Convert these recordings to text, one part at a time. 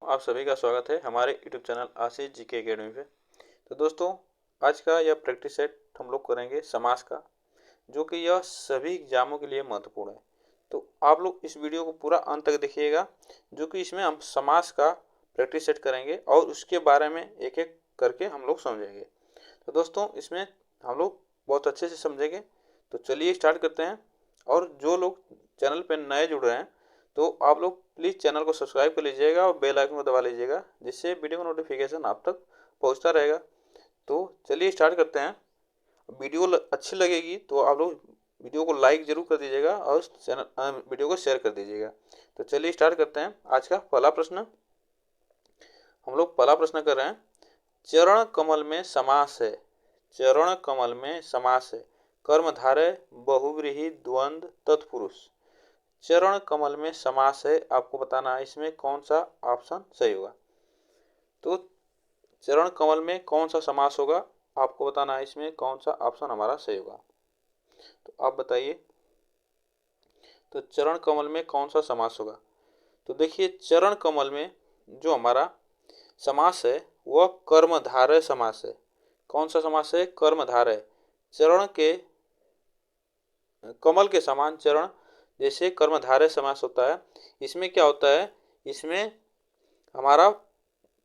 आप सभी का स्वागत है हमारे यूट्यूब चैनल आशीष जी के अकेडमी पे। तो दोस्तों, आज का यह प्रैक्टिस सेट हम लोग करेंगे समास का, जो कि यह सभी एग्जामों के लिए महत्वपूर्ण है। तो आप लोग इस वीडियो को पूरा अंत तक देखिएगा, जो कि इसमें हम समास का प्रैक्टिस सेट करेंगे और उसके बारे में एक एक करके हम लोग समझेंगे। तो दोस्तों, इसमें हम लोग बहुत अच्छे से समझेंगे। तो चलिए स्टार्ट करते हैं। और जो लोग चैनल पर नए जुड़ रहे हैं, तो आप लोग प्लीज़ चैनल को सब्सक्राइब कर लीजिएगा और बेल आइकन को दबा लीजिएगा, जिससे वीडियो का नोटिफिकेशन आप तक पहुंचता रहेगा। तो चलिए स्टार्ट करते हैं। वीडियो अच्छी लगेगी तो आप लोग वीडियो को लाइक जरूर कर दीजिएगा और चैनल वीडियो को शेयर कर दीजिएगा। तो चलिए स्टार्ट करते हैं। आज का पहला प्रश्न हम लोग कर रहे हैं। चरण कमल में समास है। चरण कमल में समास है। कर्मधारय, बहुव्रीहि, द्वंद्व, तत्पुरुष। चरण कमल में समास है, आपको बताना है इसमें कौन सा ऑप्शन सही होगा। तो चरण कमल में कौन सा समास होगा, आपको बताना है इसमें कौन सा ऑप्शन हमारा सही होगा। तो आप बताइए, तो चरण कमल में कौन सा समास होगा। तो देखिए, चरण कमल में जो हमारा समास है वह कर्मधारय समास है। कौन सा समास है? कर्मधारय। चरण के कमल के समान चरण जैसे कर्मधारय समास होता है। इसमें क्या होता है? इसमें हमारा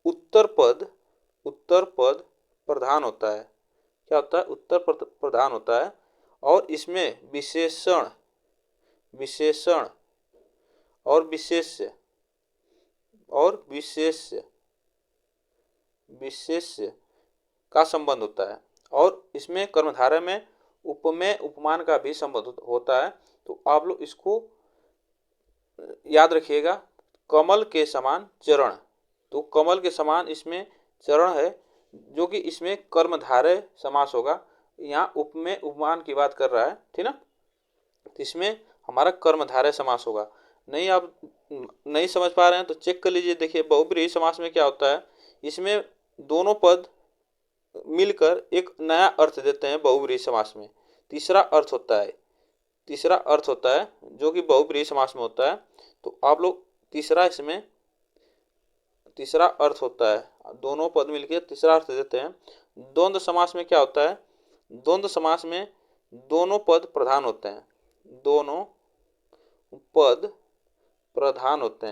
उत्तर पद प्रधान होता है। क्या होता है? उत्तर पद प्रधान होता है। और इसमें विशेषण और विशेष्य का संबंध होता है। और इसमें कर्मधारय में उपमेय उपमान का भी संबंध होता है। तो आप लोग इसको याद रखिएगा। कमल के समान चरण, तो कमल के समान इसमें चरण है, जो कि इसमें कर्मधारय समास होगा। यहाँ उपमेय उपमान की बात कर रहा है, ठीक ना। तो इसमें हमारा कर्मधारय समास होगा। नहीं, आप नहीं समझ पा रहे हैं तो चेक कर लीजिए। देखिए, बहुब्रीहि समास में क्या होता है? इसमें दोनों पद मिलकर एक नया अर्थ देते हैं। बहुब्रीहि समास में तीसरा अर्थ होता है जो कि बहुब्रीहि समास में होता है। तो आप लोग तीसरा अर्थ होता है, दोनों पद मिलकर तीसरा अर्थ देते हैं। द्वंद्व समास में क्या होता है? द्वंद्व समास में दोनों पद प्रधान होते हैं। दोनों पद प्रधान होते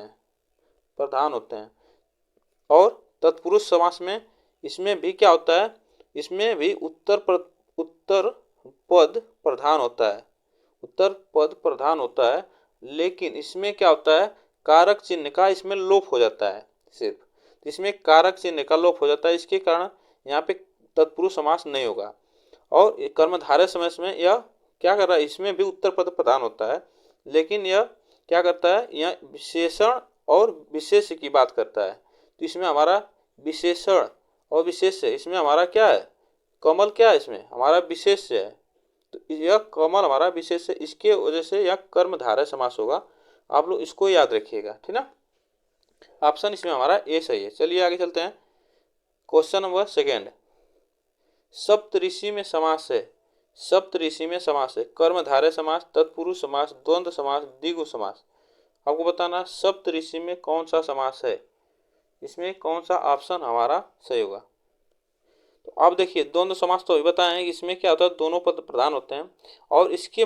हैं। और तत्पुरुष समास में इसमें भी क्या होता है? इसमें भी उत्तर पद प्रधान होता है। लेकिन इसमें क्या होता है? कारक चिन्ह का इसमें लोप हो जाता है। सिर्फ इसमें कारक चिन्ह का लोप हो जाता है, इसके कारण यहाँ पे तत्पुरुष समास नहीं होगा। और कर्मधारय समास में यह क्या कर रहा है? इसमें भी उत्तर पद प्रधान होता है, लेकिन यह क्या करता है? यह विशेषण और विशेष्य की बात करता है। तो इसमें हमारा विशेषण और विशेष्य, इसमें हमारा क्या है? कमल क्या है? इसमें हमारा विशेष्य है। तो यह कमल हमारा विशेष्य, इसके वजह से यह कर्मधारय समास होगा। आप लोग इसको याद रखिएगा, ठीक ना। ऑप्शन इसमें हमारा ए सही है। चलिए आगे चलते हैं। Question number second. सप्तऋषि में समास है। सप्तऋषि में समास है। कर्मधारय समास, तत्पुरुष समास, द्वंद्व समास, द्विगु समास। आपको बताना सप्तऋषि में कौन सा समास है, इसमें कौन सा ऑप्शन हमारा सही होगा। तो आप देखिए, द्वंद्व समास तो अभी बताएं, इसमें क्या होता है? दोनों पद प्रधान होते हैं और इसके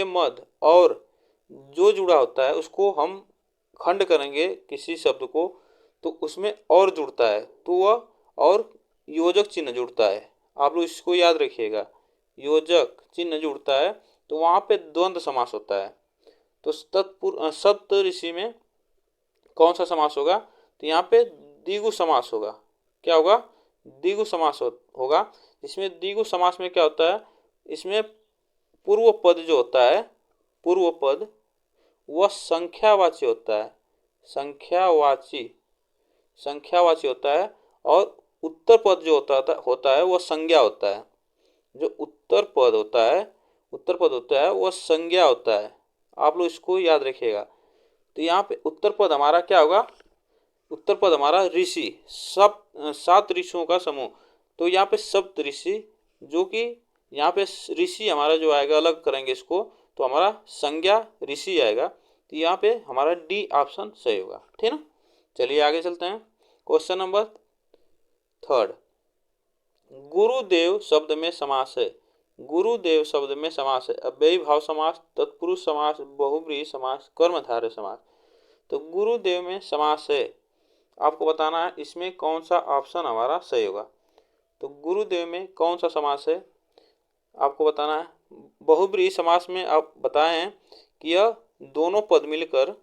मध्य और जो जुड़ा होता है उसको हम खंड करेंगे किसी शब्द को, तो उसमें और जुड़ता है, तो वह और योजक चिन्ह जुड़ता है। आप लोग इसको याद रखिएगा, योजक चिन्ह जुड़ता है तो वहाँ पे द्वंद्व समास होता है। तो सप्तऋषि में कौन सा समास होगा? तो यहाँ पे द्विगु समास होगा। क्या होगा? द्विगु समास होगा। इसमें द्विगु समास में क्या होता है? इसमें पूर्व पद जो होता है, पूर्व पद वह संख्यावाची होता है। संख्यावाची होता है। और उत्तर पद जो होता है वह संज्ञा होता है। जो उत्तर पद होता है वह संज्ञा होता है। आप लोग इसको याद रखिएगा। तो यहाँ पे उत्तर पद हमारा क्या होगा? उत्तर पद हमारा ऋषि, सात ऋषियों का समूह। तो यहाँ पे सप्त ऋषि, जो कि यहाँ पे ऋषि हमारा जो आएगा, अलग करेंगे इसको तो हमारा संज्ञा ऋषि आएगा। तो यहाँ पे हमारा डी ऑप्शन सही होगा, ठीक ना। चलिए आगे चलते हैं। Question number 3। गुरुदेव शब्द में समास है। गुरुदेव शब्द में समास है अव्ययी भाव समास, तत्पुरुष समास, बहुब्रीहि समास, कर्मधारय समास। तो गुरुदेव में समास है, आपको बताना है इसमें कौन सा ऑप्शन हमारा सही होगा। तो गुरुदेव में कौन सा समास है आपको बताना है। बहुब्रीहि समास में आप बताए हैं कि यह दोनों पद मिलकर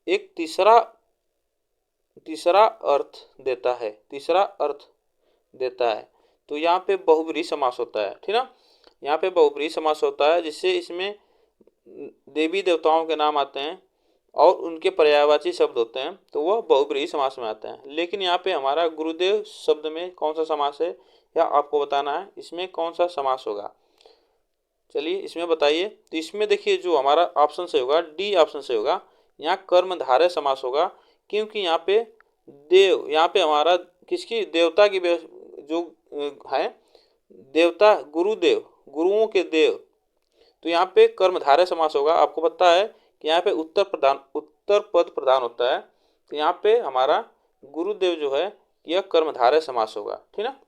एक तीसरा अर्थ देता है। तो यहाँ पे बहुब्रीहि समास होता है, ठीक ना। यहाँ पे बहुब्रीहि समास होता है जिससे इसमें देवी देवताओं के नाम आते हैं और उनके पर्यायवाची शब्द होते हैं, तो वह बहुब्रीहि समास में आते हैं। लेकिन यहाँ पे हमारा गुरुदेव शब्द में कौन सा समास है या आपको बताना है इसमें कौन सा समास होगा। चलिए इसमें बताइए। तो इसमें देखिए जो हमारा ऑप्शन से होगा, डी ऑप्शन से होगा। यहाँ कर्मधारय समास होगा, क्योंकि यहाँ पे यहाँ पे हमारा किसकी, देवता की जो है देवता, गुरुदेव, गुरुओं के देव, तो यहाँ पे कर्मधारय समास होगा। आपको पता है कि यहाँ पे उत्तर पद प्रधान होता है, तो यहाँ पे हमारा गुरुदेव जो है यह कर्मधारय समास होगा, ठीक ना।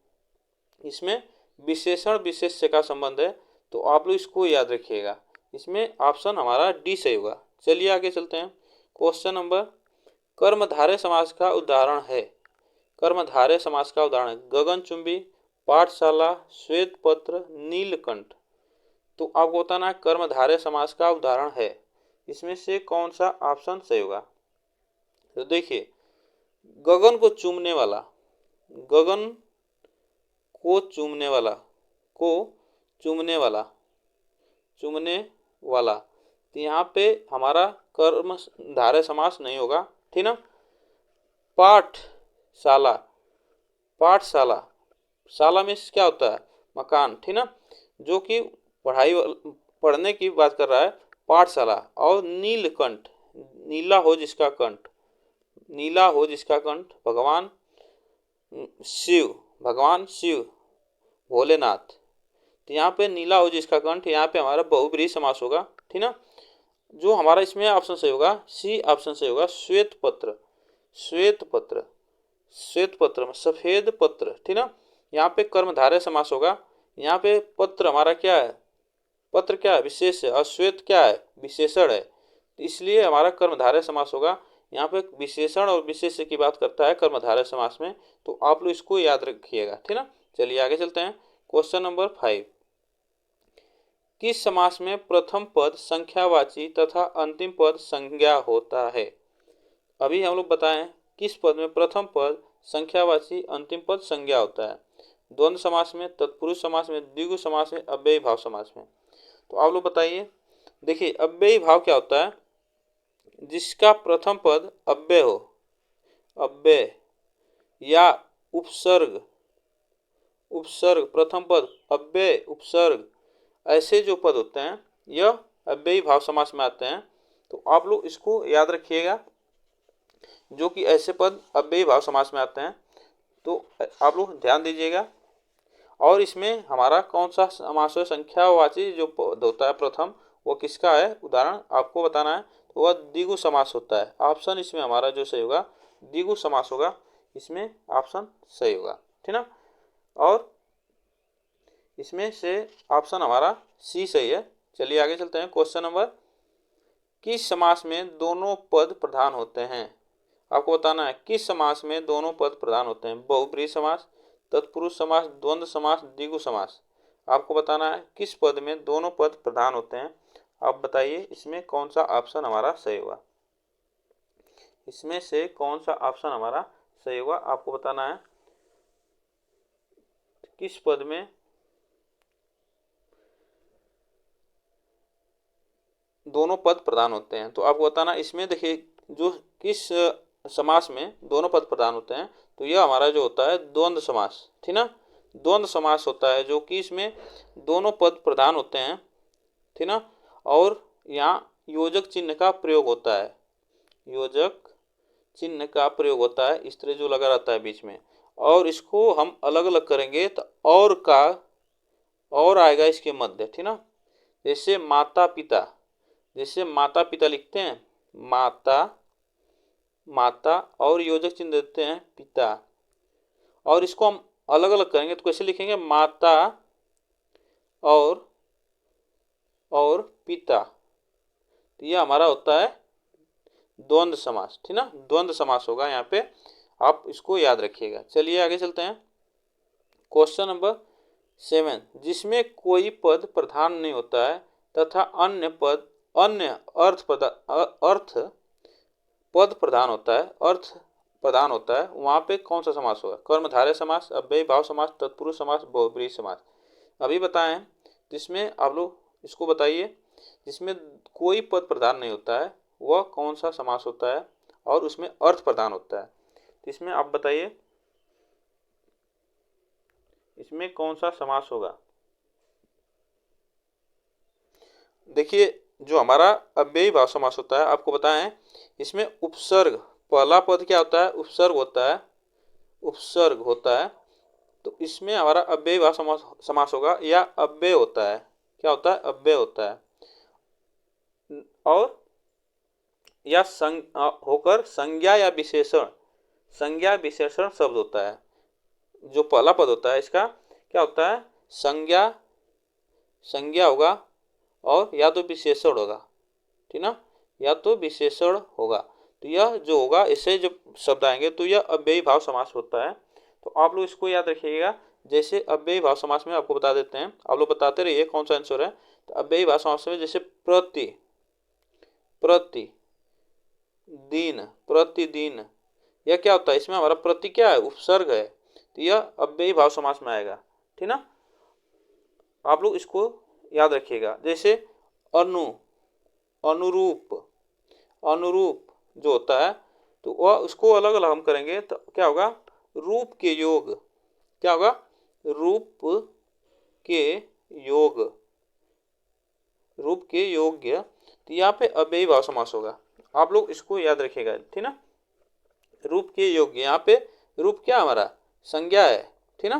इसमें विशेषण विशेष्य का संबंध है, तो आप लोग इसको याद रखिएगा। इसमें ऑप्शन हमारा डी सही होगा। चलिए आगे चलते हैं। क्वेश्चन नंबर, कर्मधारय समास का उदाहरण है। कर्मधारय समास का उदाहरण गगनचुंबी, पाठशाला, श्वेत पत्र, नीलकंठ। तो आपको बताना है कर्मधारय समास का उदाहरण है, इसमें से कौन सा ऑप्शन सही होगा। तो देखिए, गगन को चूमने वाला, गगन को चूमने वाला, तो यहाँ पे हमारा कर्मधारय समास नहीं होगा, ठीक ना। पाठशाला में क्या होता है, मकान, ठीक ना, जो कि पढ़ने की बात कर रहा है, पाठशाला। और नीलकंठ, नीला हो जिसका कंठ, भगवान शिव भोलेनाथ। तो यहाँ पे नीला हो जिसका कंठ, यहाँ पे हमारा बहुब्रीहि समास होगा, ठीक ना। जो हमारा इसमें ऑप्शन सही होगा, सी ऑप्शन सही होगा, श्वेत पत्र में सफेद पत्र, ठीक ना। यहाँ पे कर्मधारय समास होगा। यहाँ पे पत्र हमारा क्या है, पत्र क्या है, विशेष है, और श्वेत क्या है, विशेषण है, इसलिए हमारा कर्मधारय समास होगा। यहाँ पे विशेषण और विशेष्य की बात करता है कर्मधारय समास में, तो आप लोग इसको याद रखिएगा, ठीक ना। चलिए आगे चलते हैं। Question number 5। किस समास में प्रथम पद संख्यावाची तथा अंतिम पद संज्ञा होता है। अभी हम लोग बताएं किस पद में प्रथम पद संख्यावाची, अंतिम पद संज्ञा होता है। द्वंद्व समास में, तत्पुरुष समास में, द्विगु समास में, अव्ययी भाव समास में। तो आप लोग बताइए। देखिए, अव्ययी भाव क्या होता है, जिसका प्रथम पद अव्यय हो, अव्यय या उपसर्ग, प्रथम पद अव्यय उपसर्ग, ऐसे जो पद होते हैं यह अव्ययी भाव समास में आते हैं। तो आप लोग इसको याद रखिएगा, जो कि ऐसे पद अव्ययी भाव समास में आते हैं, तो आप लोग ध्यान दीजिएगा। और इसमें हमारा कौन सा समास है, संख्यावाची जो पद होता है प्रथम, वो किसका है, उदाहरण आपको बताना है, तो वह द्विगु समास होता है। ऑप्शन इसमें हमारा जो सही होगा द्विगु समास होगा, इसमें ऑप्शन सही होगा, ठीक ना। और इसमें से ऑप्शन हमारा सी सही है। चलिए आगे चलते हैं। क्वेश्चन नंबर, किस समास में दोनों पद प्रधान होते हैं। आपको बताना है किस समास में दोनों पद प्रधान होते हैं। बहुब्रीहि समास, तत्पुरुष समास, द्वंद्व समास, द्विगु समास। आपको बताना है किस पद में दोनों पद प्रधान होते हैं। आप बताइए इसमें कौन सा ऑप्शन हमारा सही होगा। इसमें से कौन सा ऑप्शन हमारा सही होगा, आपको बताना है किस पद में दोनों पद प्रधान होते हैं। तो आपको बताना, इसमें देखिए जो किस समास में दोनों पद प्रधान होते हैं, तो यह हमारा जो होता है द्वंद्व समास, ठीक ना। द्वंद्व समास होता है जो कि इसमें दोनों पद प्रधान होते हैं, ठीक ना। और यहाँ योजक चिन्ह का प्रयोग होता है, योजक चिन्ह का प्रयोग होता है, इस तरह जो लगा रहता है बीच में। और इसको हम अलग अलग करेंगे तो और का और आएगा इसके मध्य, ठीक ना। जैसे माता पिता, जैसे माता पिता लिखते हैं, माता माता और योजक चिन्ह देते हैं पिता, और इसको हम अलग अलग करेंगे तो कैसे लिखेंगे, माता और पिता। तो यह हमारा होता है द्वंद्व समास, ठीक ना, द्वंद्व समास होगा यहाँ पे, आप इसको याद रखिएगा। चलिए आगे चलते हैं। क्वेश्चन नंबर 7, जिसमें कोई पद प्रधान नहीं होता है तथा अन्य अर्थ पद प्रधान होता है, अर्थ प्रधान होता है, वहां पे कौन सा समास होगा, कर्मधारय समास, अव्ययी भाव समास, तत्पुरुष समास, बहुब्रीहि समास। अभी बताएं, जिसमें आप लोग इसको बताइए, जिसमें कोई पद प्रधान नहीं होता है वह कौन सा समास होता है और उसमें अर्थ प्रधान होता है। तो इसमें आप बताइए, इसमें कौन सा समास होगा। देखिए, जो हमारा अव्ययी भाव समास होता है, आपको बताएं, इसमें उपसर्ग, पहला पद क्या होता है, उपसर्ग होता है, उपसर्ग होता है। तो इसमें हमारा अव्ययी भाव समास होगा या अव्यय होता है, क्या होता है, अव्यय होता है। और या होकर संज्ञा या विशेषण, संज्ञा विशेषण शब्द होता है। जो पहला पद होता है इसका क्या होता है, संज्ञा होगा और या तो विशेषण होगा, ठीक ना, या तो विशेषण होगा। तो यह जो होगा, इससे जब शब्द आएंगे तो यह अव्ययी भाव समास होता है। तो आप लोग इसको याद रखिएगा। जैसे अव्ययी भाव समास में आपको बता देते हैं, आप लोग बताते रहिए कौन सा आंसर है। तो अव्ययी भाव समास में जैसे प्रतिदिन, यह क्या होता है, इसमें हमारा प्रति क्या है, उपसर्ग है, तो यह अव्ययी भाव समास में आएगा, ठीक ना। आप लोग इसको याद रखिएगा। जैसे अनुरूप जो होता है, तो वह उसको अलग अलग हम करेंगे तो क्या होगा, रूप के योग, क्या होगा, रूप के योग्य। तो यहाँ पे अव्ययी भाव समास होगा, आप लोग इसको याद रखिएगा, ठीक ना। रूप के योग्य, यहाँ पे रूप क्या हमारा, संज्ञा है, ठीक ना।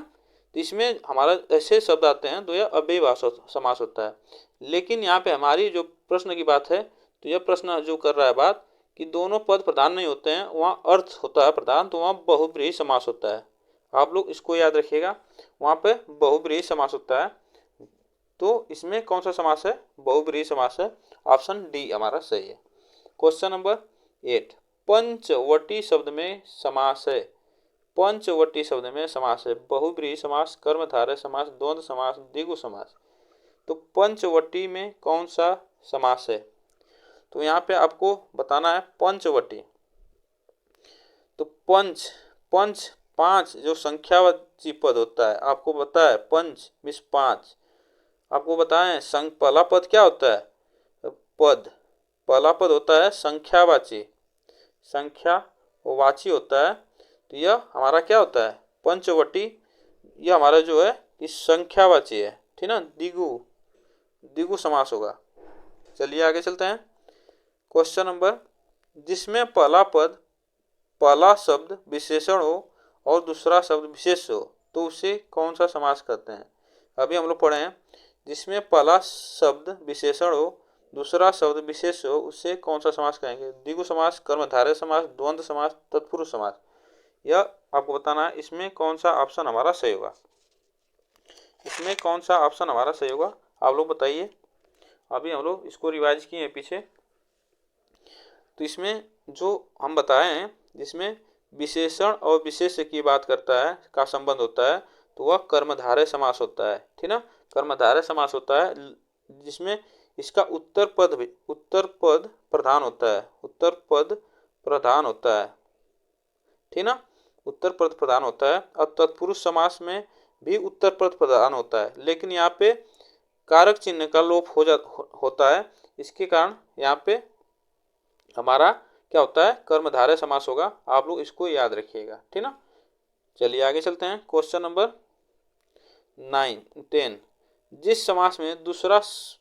तो इसमें हमारा ऐसे शब्द आते हैं तो यह अव्ययी भाव समास होता है। लेकिन यहाँ पे हमारी जो प्रश्न की बात है, तो यह प्रश्न जो कर रहा है बात कि दोनों पद प्रधान नहीं होते हैं, वहाँ अर्थ होता है प्रधान, तो वहाँ बहुब्रीहि समास होता है। आप लोग इसको याद रखिएगा, वहाँ पे बहुब्रीहि समास होता है। तो इसमें कौन सा समास है, बहुब्रीहि समास है, ऑप्शन डी हमारा सही है। क्वेश्चन नंबर 8, पंचवटी शब्द में समास है, पंचवटी शब्द में समास है, बहुब्रीहि समास, कर्मधारय समास, द्वंद्व समास, द्विगु समास। तो पंचवटी में कौन सा समास है, तो यहाँ पे आपको बताना है पंचवटी। तो पंच पांच जो संख्यावाची पद होता है, आपको पता है पंच मीन्स पांच। आपको बताएं पहला पद क्या होता है, पहला पद होता है संख्यावाची होता है। तो यह हमारा क्या होता है, पंचवटी, यह हमारा जो है इस संख्यावाची है, ठीक ना, द्विगु समास होगा। चलिए आगे चलते हैं। क्वेश्चन नंबर, जिसमें पहला शब्द विशेषण हो और दूसरा शब्द विशेष हो, तो उसे कौन सा समास कहते हैं। अभी हम लोग पढ़े हैं, जिसमें पहला शब्द विशेषण हो, दूसरा शब्द विशेष हो, उससे कौन सा समास कहेंगे, द्विगु समास, कर्मधारय समास, द्वंद्व समास, तत्पुरुष समास। यह आपको बताना है, इसमें कौन सा ऑप्शन हमारा सही होगा, इसमें कौन सा ऑप्शन हमारा सही होगा, आप लोग बताइए। अभी हम लोग इसको रिवाइज किए हैं पीछे। तो इसमें जो हम बताए हैं, जिसमें विशेषण और विशेष की बात करता है, का संबंध होता है, तो वह कर्मधारय समास होता है, ठीक ना, कर्मधारय समास होता है, जिसमें इसका उत्तर पद प्रधान होता है, उत्तर पद प्रधान होता है, ठीक ना, उत्तर पद प्रधान होता है। अब तत्पुरुष समास में भी उत्तर पद प्रधान होता है, लेकिन यहाँ पे कारक चिन्ह का लोप होता है, इसके कारण यहाँ पे हमारा क्या होता है, कर्मधारय समास होगा। आप लोग इसको याद रखिएगा, ठीक ना। चलिए आगे चलते हैं। क्वेश्चन नंबर 10, जिस समास में दूसरा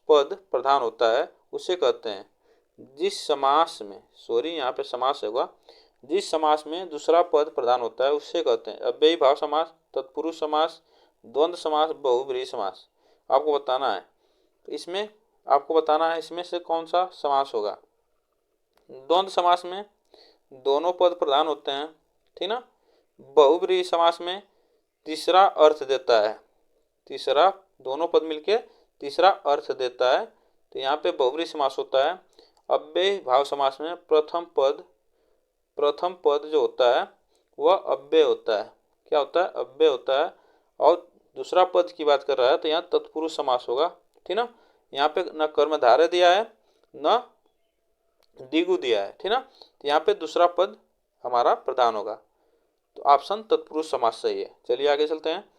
पद प्रधान होता है उसे कहते हैं, जिस समास में, यहाँ पे समास होगा, जिस समास में दूसरा पद प्रधान होता है उससे कहते हैं अव्ययी भाव समास, तत्पुरुष समास, द्वंद्व समास, बहुब्रीहि समास। आपको बताना है, तो इसमें आपको बताना है इसमें से कौन सा समास होगा। द्वंद्व समास में दोनों पद प्रधान होते हैं, ठीक ना। बहुब्रीहि समास में तीसरा अर्थ देता है, तीसरा दोनों पद मिलके तीसरा अर्थ देता है, तो यहाँ पे बहुब्रीहि समास होता है। अव्ययी भाव समास में प्रथम पद जो होता है वह अव्यय होता है। क्या होता है? अव्यय होता है। और दूसरा पद की बात कर रहा है तो यहाँ तत्पुरुष समास होगा, ठीक ना। यहाँ पे न कर्मधारय दिया है न द्विगु दिया है, ठीक ना। तो यहाँ पे दूसरा पद हमारा प्रधान होगा, तो ऑप्शन तत्पुरुष समास सही है। चलिए आगे चलते हैं।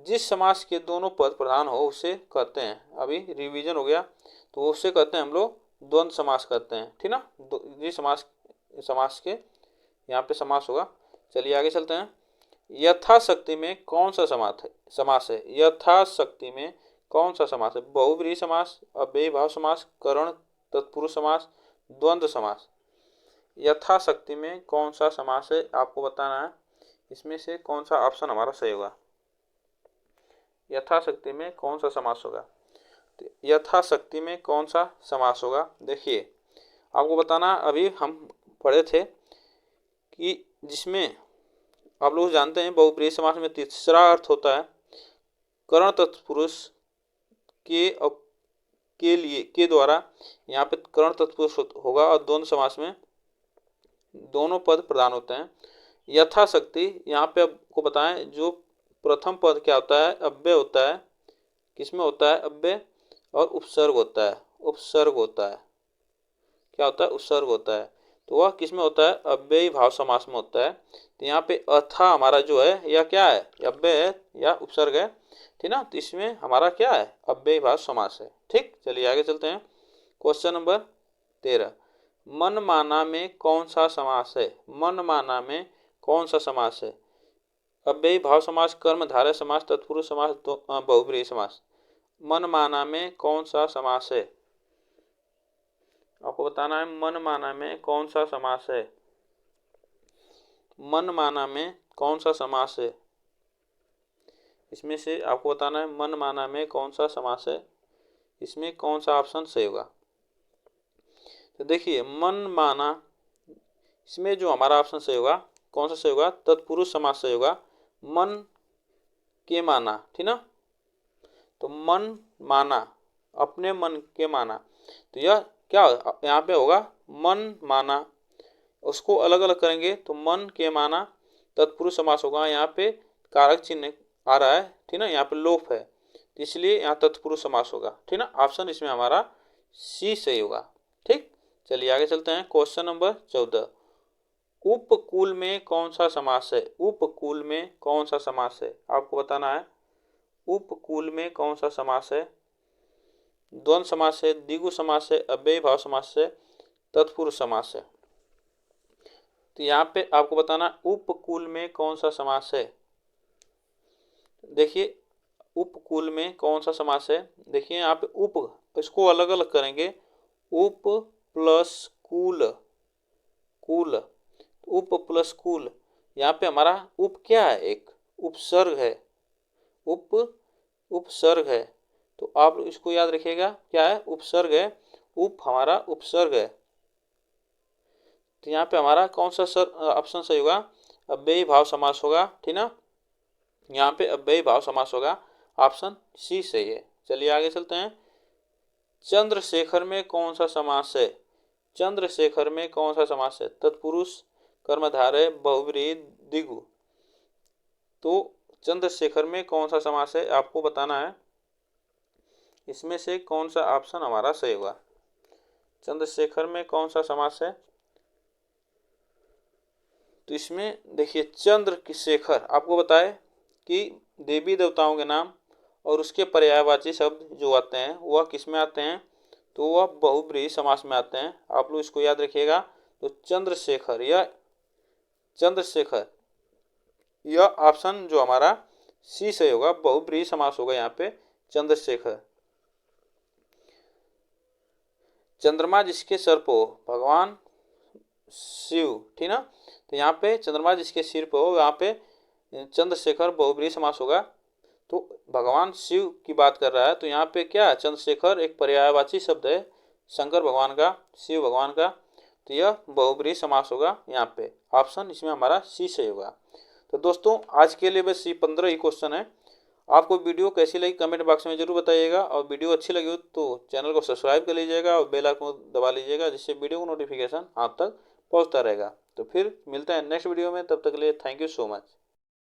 जिस समास के दोनों पद प्रधान हो उसे कहते हैं, अभी रिवीजन हो गया, तो उसे कहते हैं हम लोग द्वंद्व समास कहते हैं, ठीक ना। जिस समास के यहाँ पे समास होगा। चलिए आगे चलते हैं। यथाशक्ति में कौन सा समास है? यथाशक्ति में कौन सा समास है? बहुब्रीहि समास, अव्ययी भाव समास, करण तत्पुरुष समास, द्वंद्व समास। यथाशक्ति में कौन सा समास है आपको बताना है, इसमें से कौन सा ऑप्शन हमारा सही होगा। यथाशक्ति में कौन सा समास होगा? तो यथाशक्ति में कौन सा समास होगा, देखिए आपको बताना। अभी हम पढ़े थे कि जिसमें आप लोग जानते हैं बहुब्रीहि समास में तीसरा अर्थ होता है, करण तत्पुरुष के द्वारा यहाँ पे करण तत्पुरुष होगा, और द्वंद्व समास में दोनों पद प्रधान होते हैं। यथाशक्ति यहाँ पे आपको बताएं, जो प्रथम पद क्या होता है? अव्यय होता है। किसमें होता है? अव्यय, और उपसर्ग होता है। उपसर्ग होता है, क्या होता है? उपसर्ग होता है। तो वह किसमें होता है? अव्ययी भाव समास में होता है। तो यहाँ पे अथा हमारा जो है यह क्या है? अव्यय है या उपसर्ग है, ठीक ना। तो इसमें हमारा क्या है? अव्ययी भाव समास है, ठीक। चलिए आगे चलते हैं। क्वेश्चन नंबर 13, मनमाना में कौन सा समास है? मनमाना में कौन सा समास है? अव्ययी भाव समास, कर्मधारय समास, तत्पुरुष समास, बहुब्रीहि समास। मनमाना में कौन सा समास है आपको बताना है। मनमाना में कौन सा समास है? मनमाना में कौन सा समास है? इसमें से आपको बताना है मनमाना में कौन सा समास है, इसमें कौन सा ऑप्शन सही होगा। तो देखिए मनमाना, इसमें जो हमारा ऑप्शन सही होगा, कौन सा सही होगा? तत्पुरुष समास सही होगा। मन के माना, ठीक ना। तो मन माना, अपने मन के माना, तो यह क्या यहाँ पे होगा? मन माना। उसको अलग अलग करेंगे तो मन के माना तत्पुरुष समास होगा। यहाँ पे कारक चिन्ह आ रहा है, ठीक ना, यहाँ पे लोप है, तो इसलिए यहाँ तत्पुरुष समास होगा, ठीक ना। ऑप्शन इसमें हमारा सी सही होगा, ठीक। चलिए आगे चलते हैं। क्वेश्चन नंबर 14, उपकुल में कौन सा समास है? उपकुल में कौन सा समास है आपको बताना है। उपकुल में कौन सा समास है? द्वंद्व समास है, द्विगु समास है, अव्ययी भाव समास है, तत्पुरुष समास है। तो यहाँ पे आपको बताना उपकुल में कौन सा समास है। देखिए उपकुल में कौन सा समास है, देखिए यहाँ पे उप, इसको अलग अलग करेंगे। उप प्लस कुल, कुल, उप प्लस कुल। यहाँ पे हमारा उप क्या है? एक उपसर्ग है, उपसर्ग है। तो आप इसको याद रखिएगा, क्या है? उपसर्ग है। उप हमारा उपसर्ग है। तो यहाँ पे हमारा कौन सा ऑप्शन सही होगा? अव्ययी भाव समास होगा, ठीक ना। यहाँ पे अव्ययी भाव समास होगा, ऑप्शन सी सही है। चलिए आगे चलते हैं। चंद्रशेखर में कौन सा समास है? चंद्रशेखर में कौन सा समास है? तत्पुरुष, कर्मधारय, बहुब्रीहि, द्विगु। तो चंद्रशेखर में कौन सा समास है आपको बताना है, इसमें से कौन सा ऑप्शन हमारा सही होगा। चंद्रशेखर में कौन सा समास है? तो इसमें देखिए चंद्रशेखर आपको बताए कि देवी देवताओं के नाम और उसके पर्यायवाची शब्द जो आते हैं वह किस में आते हैं? तो वह बहुब्रीहि समास में आते हैं। आप लोग इसको याद रखिएगा। तो चंद्रशेखर, यह चंद्रशेखर, यह ऑप्शन जो हमारा सी सही होगा, बहुब्रीहि समास होगा यहाँ पे चंद्रशेखर। चंद्रमा जिसके सर पर हो, भगवान शिव, ठीक ना। तो यहाँ पे चंद्रमा जिसके सिर पे हो, यहाँ पे चंद्रशेखर बहुब्रीहि समास होगा। तो भगवान शिव की बात कर रहा है, तो यहाँ पे क्या, चंद्रशेखर एक पर्यायवाची शब्द है शंकर भगवान का, शिव भगवान का। तो यह बहुब्रीहि समास होगा। यहाँ पे ऑप्शन इसमें हमारा सी सही होगा। तो दोस्तों आज के लिए बस ये 15 ही क्वेश्चन है। आपको वीडियो कैसी लगी कमेंट बॉक्स में जरूर बताइएगा, और वीडियो अच्छी लगी हो तो चैनल को सब्सक्राइब कर लीजिएगा और बेल आइकन को दबा लीजिएगा, जिससे वीडियो को नोटिफिकेशन आप तक पहुंचता रहेगा। तो फिर मिलते हैं नेक्स्ट वीडियो में, तब तक के लिए थैंक यू सो मच।